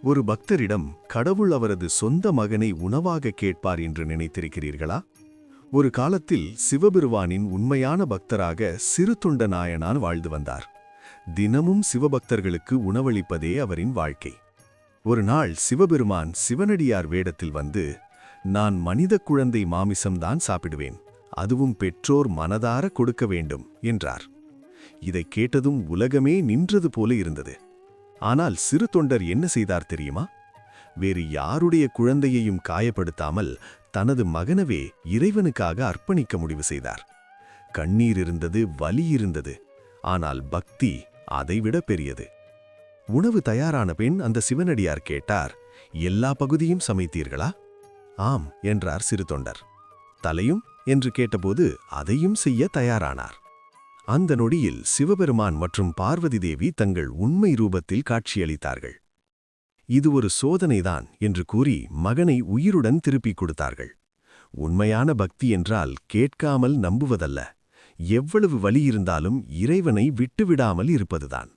ஒரு பக்தரிடம் கடவுள் அவரது சொந்த மகனை உணவாக கேட்பார் என்று நினைத்திருக்கிறீர்களா? ஒரு காலத்தில் சிவபெருமானின் உண்மையான பக்தராக சிறு தொண்ட நாயனார் வாழ்ந்து வந்தார். தினமும் சிவபக்தர்களுக்கு உணவளிப்பதே அவரின் வாழ்க்கை. ஒரு நாள் சிவபெருமான் சிவனடியார் வேடத்தில் வந்து, நான் மனித குழந்தை மாமிசம்தான் சாப்பிடுவேன், அதுவும் பெற்றோர் மனதார கொடுக்க வேண்டும் என்றார். இதைக் கேட்டதும் உலகமே நின்றது போல இருந்தது. ஆனால் சிறு தொண்டர் என்ன செய்தார் தெரியுமா? வேறு யாருடைய குழந்தையையும் காயப்படுத்தாமல் தனது மகனவே இறைவனுக்காக அர்ப்பணிக்க முடிவு செய்தார். கண்ணீர் இருந்தது, வலி இருந்தது, ஆனால் பக்தி அதைவிட பெரியது. உணவு தயாரான பின் அந்த சிவனடியார் கேட்டார், எல்லா பகுதியும் சமைத்தீர்களா? ஆம் என்றார் சிறு தொண்டர். தலையும் என்று கேட்டபோது அதையும் செய்ய தயாரானார். அந்த நொடியில் சிவபெருமான் மற்றும் பார்வதி தேவி தங்கள் உண்மை ரூபத்தில் காட்சியளித்தார்கள். இது ஒரு சோதனைதான் என்று கூறி மகனை உயிருடன் திருப்பிக் கொடுத்தார்கள். உண்மையான பக்தி என்றால் கேட்காமல் நம்புவதல்ல, எவ்வளவு வலி இருந்தாலும் இறைவனை விட்டுவிடாமல் இருப்பதுதான்.